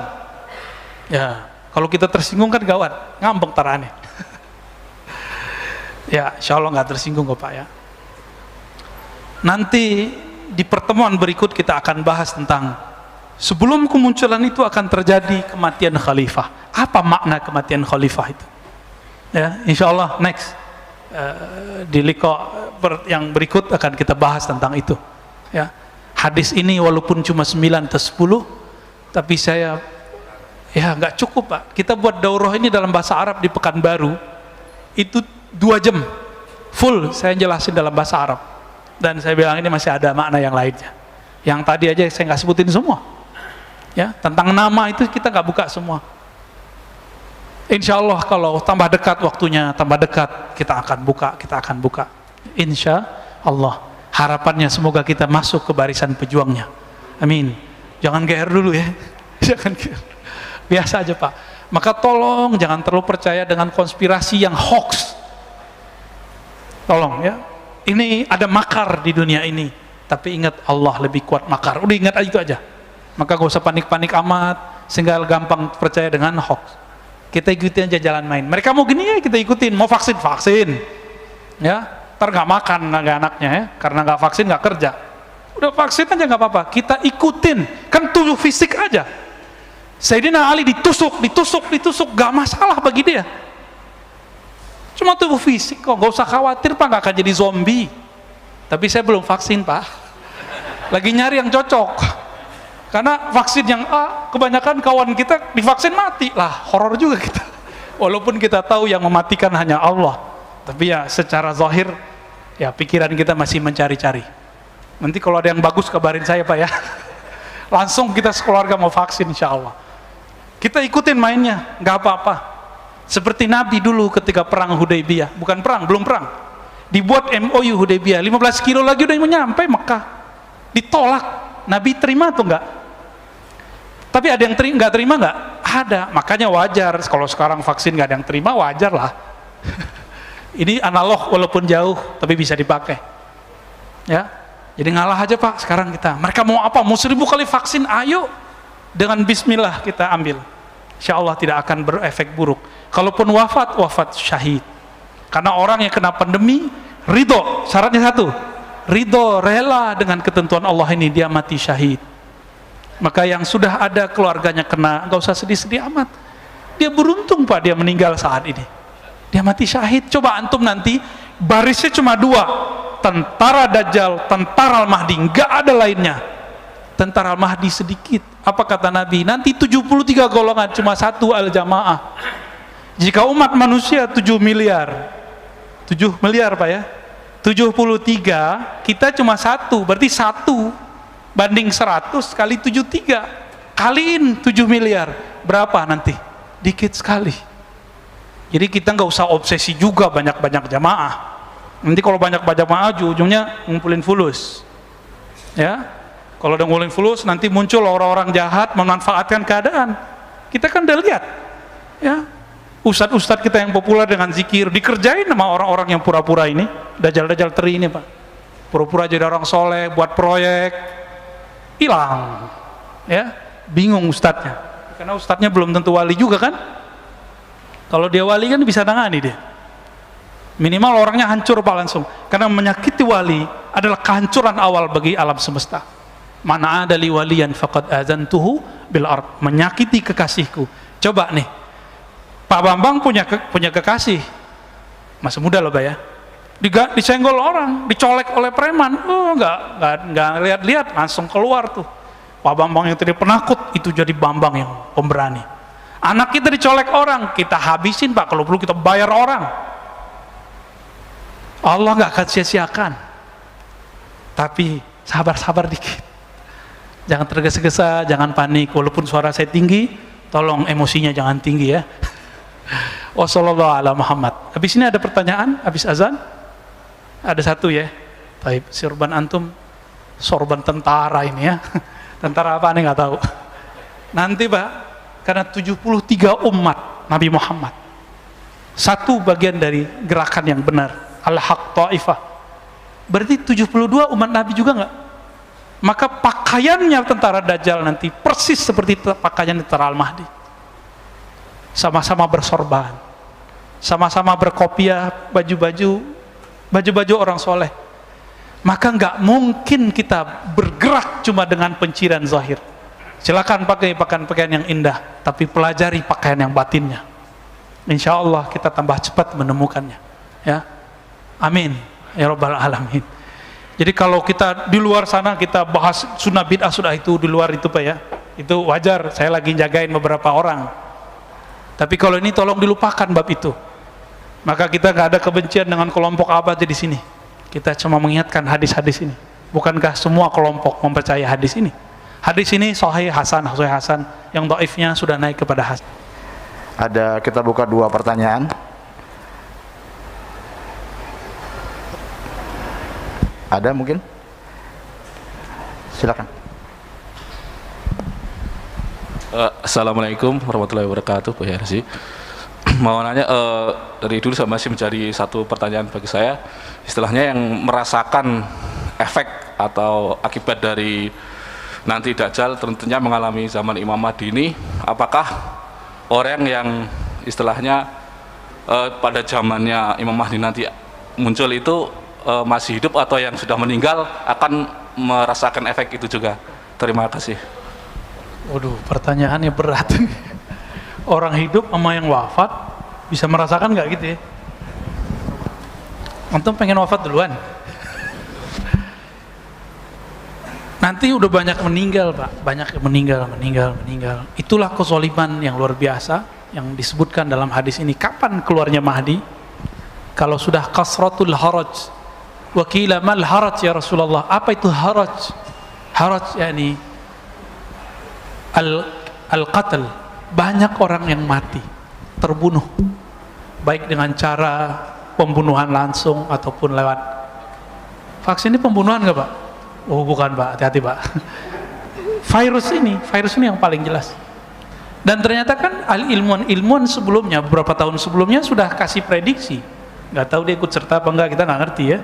ya. Kalau kita tersinggung kan gawat, ngambek tarane. Ya insya Allah nggak tersinggung kok Pak ya. Nanti di pertemuan berikut kita akan bahas tentang sebelum kemunculan itu akan terjadi kematian khalifah. Apa makna kematian khalifah itu ya, insya Allah next di liqa yang berikut akan kita bahas tentang itu ya. Hadis ini walaupun cuma 9 atau 10, tapi saya ya nggak cukup Pak. Kita buat daurah ini dalam bahasa Arab di Pekanbaru itu 2 jam full saya jelasin dalam bahasa Arab, dan saya bilang ini masih ada makna yang lainnya. Yang tadi aja saya nggak sebutin semua ya, tentang nama itu kita nggak buka semua. Insya Allah kalau tambah dekat waktunya, tambah dekat kita akan buka insya Allah. Harapannya semoga kita masuk ke barisan pejuangnya, amin. Jangan GR dulu ya, jangan GR, biasa aja Pak. Maka tolong jangan terlalu percaya dengan konspirasi yang hoax, tolong ya. Ini ada makar di dunia ini, tapi ingat Allah lebih kuat makar, udah ingat aja itu aja. Maka gak usah panik-panik amat sehingga gampang percaya dengan hoax. Kita ikutin aja jalan main. Mereka mau gini ya kita ikutin, mau vaksin ya, ntar nggak makan anaknya ya, karena nggak vaksin nggak kerja. Udah vaksin aja nggak apa-apa, kita ikutin, kan tubuh fisik aja. Sayyidina Ali ditusuk, nggak masalah bagi dia. Cuma tubuh fisik kok, nggak usah khawatir Pak, nggak akan jadi zombie. Tapi saya belum vaksin Pak, lagi nyari yang cocok. Karena vaksin yang A, kebanyakan kawan kita divaksin mati lah, horor juga kita. Walaupun kita tahu yang mematikan hanya Allah, tapi ya secara zahir ya pikiran kita masih mencari-cari. Nanti kalau ada yang bagus kabarin saya Pak ya. Langsung kita sekeluarga mau vaksin insya Allah. Kita ikutin mainnya, nggak apa-apa. Seperti Nabi dulu ketika perang Hudaybiyah, bukan perang, belum perang. Dibuat MOU Hudaybiyah, 15 kilo lagi udah nyampe Mekah. Ditolak, Nabi terima atau enggak? Tapi ada yang nggak terima nggak? Ada, makanya wajar kalau sekarang vaksin nggak ada yang terima, wajar lah. Ini analog walaupun jauh, tapi bisa dipakai Ya, jadi ngalah aja Pak sekarang kita. Mereka mau apa? Mau 1000 kali vaksin, ayo. Dengan bismillah kita ambil. Insya Allah tidak akan berefek buruk. Kalaupun wafat, wafat syahid. Karena orang yang kena pandemi, ridho, syaratnya satu, ridho, rela dengan ketentuan Allah ini, dia mati syahid. Maka yang sudah ada keluarganya kena, gak usah sedih-sedih amat. Dia beruntung Pak, dia meninggal saat ini. Dia mati syahid. Coba antum nanti, barisnya cuma 2. Tentara Dajjal, tentara Al-Mahdi, nggak ada lainnya. Tentara Al-Mahdi sedikit. Apa kata Nabi? Nanti 73 golongan, cuma 1 al-jamaah. Jika umat manusia 7 miliar, 7 miliar Pak ya, 73, kita cuma 1, berarti 1 banding 100 kali 73, kaliin 7 miliar, berapa nanti? Dikit sekali. Jadi kita nggak usah obsesi juga banyak-banyak jamaah. Nanti kalau banyak-banyak jamaah ujungnya ngumpulin fulus. Ya, kalau udah ngumpulin fulus nanti muncul orang-orang jahat memanfaatkan keadaan. Kita kan udah lihat, ya, ustadz-ustadz kita yang populer dengan zikir dikerjain sama orang-orang yang pura-pura ini, dajjal-dajjal teri ini Pak. Pura-pura jadi orang soleh, buat proyek, hilang, ya, bingung ustadznya. Karena ustadznya belum tentu wali juga kan. Kalau dia wali kan bisa tangani dia. Minimal orangnya hancur Pak langsung. Karena menyakiti wali adalah kehancuran awal bagi alam semesta. Mana ada li waliyan faqad azantuhu bil ard. Menyakiti kekasihku. Coba nih, Pak Bambang punya kekasih, masih muda loh Pak ya. Disenggol orang, dicolek oleh preman. Oh nggak lihat-lihat, langsung keluar tuh. Pak Bambang yang tadi penakut itu jadi Bambang yang pemberani. Anak kita dicolek orang, kita habisin Pak. Kalau perlu kita bayar orang. Allah nggak akan sia-siakan. Tapi sabar-sabar dikit. Jangan tergesa-gesa, jangan panik. Walaupun suara saya tinggi, tolong emosinya jangan tinggi ya. Wassallallahu ala Muhammad. Habis ini ada pertanyaan, habis azan? Ada satu ya. Baik, sorban antum, sorban tentara ini ya. Tentara apa nih nggak tahu. Nanti Pak, karena 73 umat Nabi Muhammad, satu bagian dari gerakan yang benar. Al-Haq Ta'ifah, berarti 72 umat Nabi juga enggak? Maka pakaiannya tentara Dajjal nanti persis seperti pakaian tentara Al-Mahdi, sama-sama bersorban, sama-sama berkopiah, baju-baju orang soleh. Maka enggak mungkin kita bergerak cuma dengan penciran zahir. Silakan pakai pakaian yang indah, tapi pelajari pakaian yang batinnya. Insya Allah kita tambah cepat menemukannya ya. Amin ya rabbal alamin. Jadi kalau kita di luar sana kita bahas sunnah bid'ah sudah itu di luar itu Pak ya, itu wajar, saya lagi jagain beberapa orang. Tapi kalau ini tolong dilupakan bab itu. Maka kita nggak ada kebencian dengan kelompok apa aja di sini. Kita cuma mengingatkan hadis-hadis ini. Bukankah semua kelompok mempercayai hadis ini? Hadis ini sahih hasan, yang dhaifnya sudah naik kepada hasan. Kita buka 2 pertanyaan. Ada mungkin? Silakan. Assalamualaikum warahmatullahi wabarakatuh, Pak Yarsi. Mau nanya, dari dulu saya masih mencari satu pertanyaan bagi saya. Istilahnya yang merasakan efek atau akibat dari nanti Dajjal tentunya mengalami zaman Imam Mahdi ini, apakah orang yang istilahnya pada zamannya Imam Mahdi nanti muncul itu masih hidup atau yang sudah meninggal akan merasakan efek itu juga? Terima kasih. Waduh, pertanyaannya berat. Orang hidup sama yang wafat bisa merasakan nggak gitu ya? Antum pengen wafat duluan? Nanti udah banyak meninggal Pak, banyak yang meninggal. Itulah kezaliman yang luar biasa yang disebutkan dalam hadis ini. Kapan keluarnya Mahdi? Kalau sudah kasratul haraj. Wa qila mal haraj ya Rasulullah. Apa itu haraj? Haraj yakni al-qatl. Banyak orang yang mati, terbunuh, baik dengan cara pembunuhan langsung ataupun lewat vaksin. Ini pembunuhan nggak Pak? Oh bukan Pak, hati-hati Pak. Virus ini yang paling jelas. Dan ternyata kan ilmuwan sebelumnya, beberapa tahun sebelumnya sudah kasih prediksi. Nggak tahu dia ikut serta apa enggak, kita nggak ngerti ya.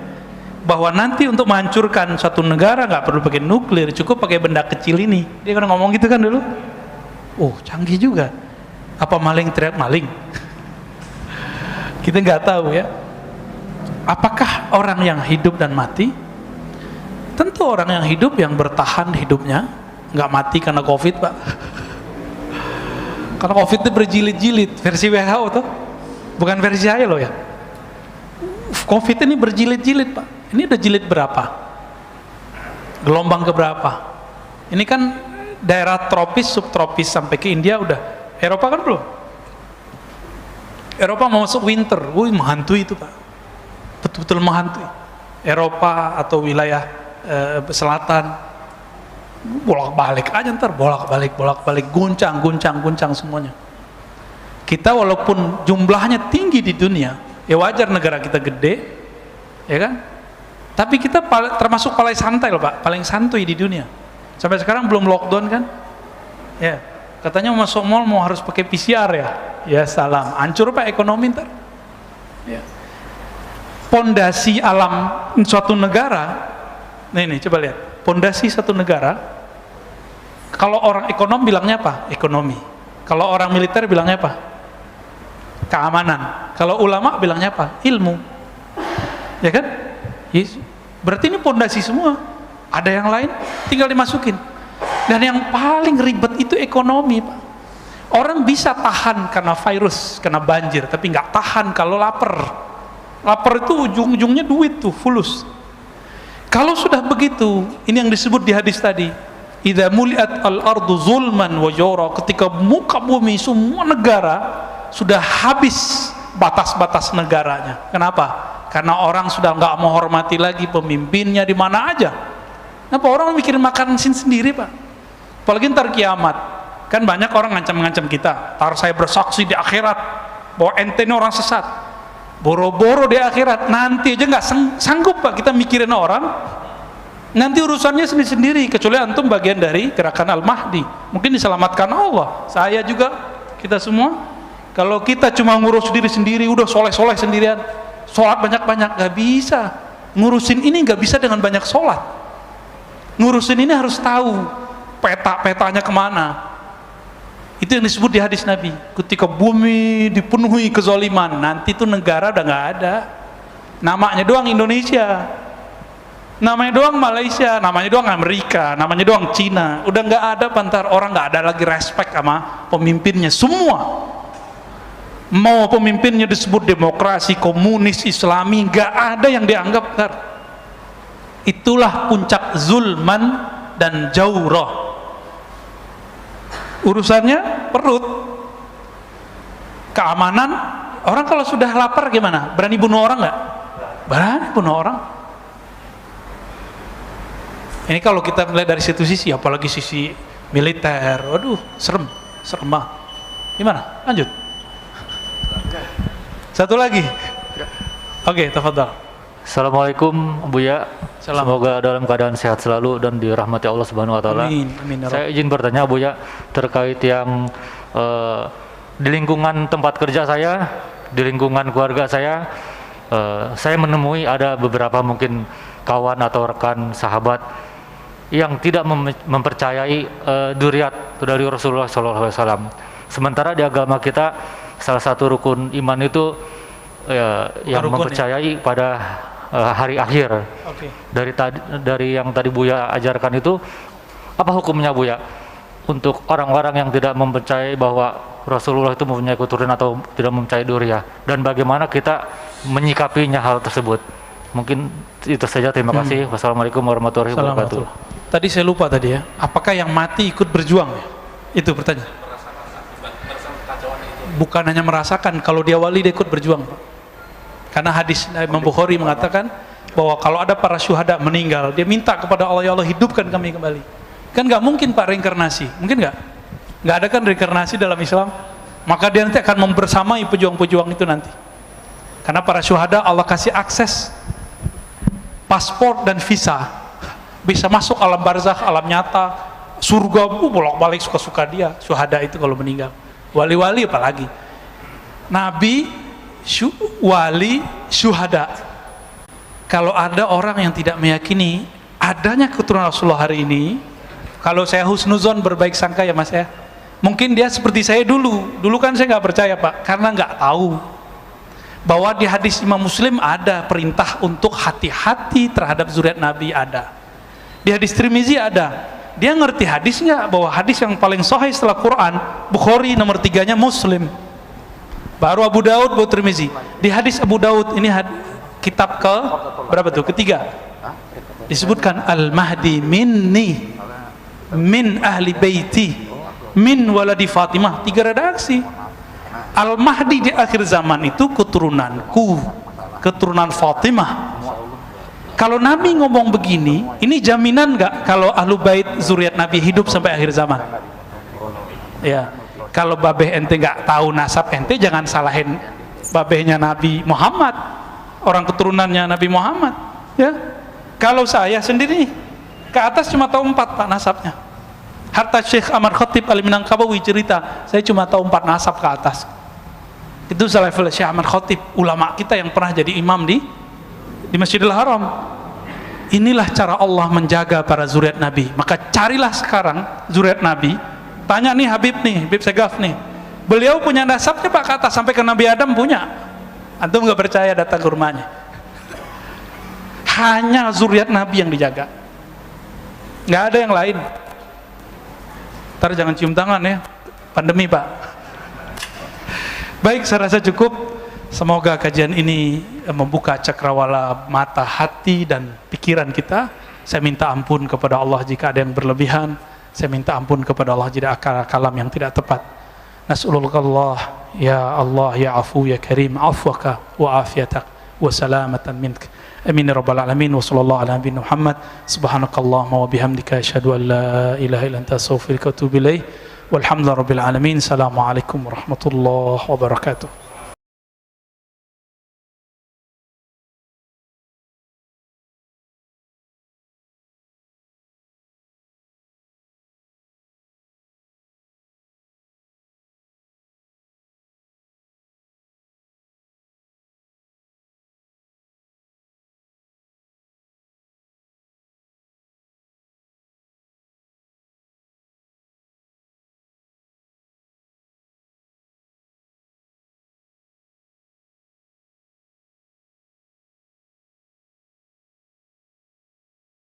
bahwa nanti untuk menghancurkan suatu negara nggak perlu pakai nuklir, cukup pakai benda kecil ini. Dia kan ngomong gitu kan dulu. Oh, canggih juga. Apa maling teriak maling? Kita nggak tahu ya. Apakah orang yang hidup dan mati? Tentu orang yang hidup, yang bertahan hidupnya, nggak mati karena COVID, Pak. Karena COVID itu berjilid-jilid, versi WHO tuh, bukan versi saya loh ya. COVID ini berjilid-jilid, Pak. Ini udah jilid berapa? Gelombang keberapa? Ini kan daerah tropis, subtropis sampai ke India udah. Eropa kan belum. Eropa mau masuk winter, menghantui itu, Pak. Betul-betul menghantui. Eropa atau wilayah selatan, bolak-balik aja ntar, bolak-balik, guncang semuanya. Kita walaupun jumlahnya tinggi di dunia, ya wajar negara kita gede, ya kan? Tapi kita termasuk paling santai loh, Pak, paling santuy di dunia. Sampai sekarang belum lockdown kan? Ya, katanya masuk mall mau harus pakai PCR ya. Ya salam, hancur Pak ekonomi ntar. Ya. Pondasi alam suatu negara, nih coba lihat, pondasi satu negara. Kalau orang ekonom bilangnya apa? Ekonomi. Kalau orang militer bilangnya apa? Keamanan. Kalau ulama bilangnya apa? Ilmu. Ya kan? Yes. Berarti ini pondasi semua. Ada yang lain tinggal dimasukin. Dan yang paling ribet itu ekonomi, Pak. Orang bisa tahan karena virus, karena banjir, tapi nggak tahan kalau lapar. Lapar itu ujung-ujungnya duit tuh, fulus. Kalau sudah begitu, ini yang disebut di hadis tadi, idza muliat al-ardu zulman wa jawra, ketika muka bumi semua negara sudah habis batas-batas negaranya. Kenapa? Karena orang sudah nggak menghormati lagi pemimpinnya di mana aja. Kenapa orang mikirin makan sendiri, Pak? Apalagi ntar kiamat. Kan banyak orang ngancam-ngancam kita, tar saya bersaksi di akhirat bahwa ente ini orang sesat. Boro-boro di akhirat, nanti aja nggak sanggup, Pak, kita mikirin orang. Nanti urusannya sendiri-sendiri, kecuali antum bagian dari gerakan Al-Mahdi, mungkin diselamatkan Allah. Saya juga, kita semua. Kalau kita cuma ngurus diri sendiri, udah soleh-soleh sendirian, sholat banyak-banyak, nggak bisa. Ngurusin ini nggak bisa dengan banyak sholat. Ngurusin ini harus tahu peta-petanya kemana. Itu yang disebut di hadis Nabi, ketika bumi dipenuhi kezaliman, nanti itu negara udah nggak ada. Namanya doang Indonesia, namanya doang Malaysia, namanya doang Amerika, namanya doang Cina. Udah nggak ada, pantar orang nggak ada lagi respect sama pemimpinnya. Semua mau pemimpinnya disebut demokrasi, komunis, Islami, nggak ada yang dianggap bentar. Itulah puncak zulman dan jaurah. Urusannya perut, keamanan. Orang kalau sudah lapar gimana? Berani bunuh orang nggak? Berani bunuh orang. Ini kalau kita melihat dari situ sisi, apalagi sisi militer, waduh, serem mah. Gimana? Lanjut. Satu lagi. Oke, tafadhal. Assalamualaikum Buya. Salam. Semoga dalam keadaan sehat selalu dan dirahmati Allah Subhanahu wa taala. Amin, amin. Saya izin bertanya Buya terkait yang di lingkungan tempat kerja saya, di lingkungan keluarga saya menemui ada beberapa mungkin kawan atau rekan sahabat yang tidak mempercayai dzurriyyat dari Rasulullah SAW. Sementara di agama kita salah satu rukun iman itu yang mempercayai pada hari akhir. Okay. Dari yang tadi Buya ajarkan itu, apa hukumnya Buya untuk orang-orang yang tidak mempercayai bahwa Rasulullah itu mempunyai keturunan atau tidak mempercayai dzurriyyah, dan bagaimana kita menyikapinya hal tersebut? Mungkin itu saja, terima kasih. Wassalamualaikum warahmatullahi wabarakatuh. Tadi saya lupa tadi ya, apakah yang mati ikut berjuang ya? Itu pertanyaan. Bukan hanya merasakan, kalau dia wali dia ikut berjuang, Pak. Karena hadis Imam Bukhari mengatakan bahwa kalau ada para syuhada meninggal, dia minta kepada Allah, ya Allah hidupkan kami kembali. Kan nggak mungkin, Pak, reinkarnasi, mungkin nggak? Nggak ada kan reinkarnasi dalam Islam. Maka dia nanti akan membersamai pejuang-pejuang itu nanti. Karena para syuhada Allah kasih akses paspor dan visa, bisa masuk alam barzakh, alam nyata, surga, bolak-balik suka-suka dia. Syuhada itu kalau meninggal. Wali-wali apalagi. Nabi, wali, syuhada. Kalau ada orang yang tidak meyakini adanya keturunan Rasulullah hari ini, kalau saya husnuzon, berbaik sangka ya Mas ya, mungkin dia seperti saya dulu kan saya nggak percaya Pak, karena nggak tahu bahwa di hadis Imam Muslim ada perintah untuk hati-hati terhadap zuriat Nabi, ada di hadis Tirmizi ada. Dia ngerti hadisnya, bahwa hadis yang paling sahih setelah Quran Bukhari, nomor 3-nya Muslim, baru Abu Daud, baru Tirmizi. Di hadis Abu Daud ini kitab ke berapa tuh? Ketiga, disebutkan Al-Mahdi minni, min ahli baiti, min waladi Fatimah. 3 redaksi. Al-Mahdi di akhir zaman itu keturunanku, keturunan Fatimah. Kalau Nabi ngomong begini, ini jaminan nggak kalau ahlu bait zuriat Nabi hidup sampai akhir zaman? Ya, kalau babeh ente nggak tahu nasab ente, jangan salahin babehnya Nabi Muhammad, orang keturunannya Nabi Muhammad. Ya, kalau saya sendiri ke atas cuma tahu 4 Pak nasabnya. Harta Syekh Ahmad Khatib Al-Minangkabawi cerita, saya cuma tahu 4 nasab ke atas. Itu selevel Syekh Ahmad Khatib, ulama kita yang pernah jadi imam di Masjidil Haram. Inilah cara Allah menjaga para zuriat Nabi. Maka carilah sekarang zuriat Nabi, tanya nih Habib Segaf nih, beliau punya nasabnya Pak ke atas sampai ke Nabi Adam punya. Antum nggak percaya, datang ke rumahnya. Hanya zuriat Nabi yang dijaga, nggak ada yang lain. Ntar jangan cium tangan ya, pandemi Pak. Baik, saya rasa cukup. Semoga kajian ini membuka cakrawala mata hati dan pikiran kita. Saya minta ampun kepada Allah jika ada yang berlebihan. Saya minta ampun kepada Allah jika ada kalam yang tidak tepat. Nas'alullah ya Allah ya afu ya karim, afwaka wa afiyatak wa salamatan mink. Amin ya rabbal alamin. Wa sallallahu ala nabiyina Muhammad. Subhanakallahumma wa bihamdika asyhadu an la ilaha illa anta astaghfiruka wa atubu ilaik. Walhamdulillahirabbil alamin. Assalamualaikum warahmatullahi wabarakatuh.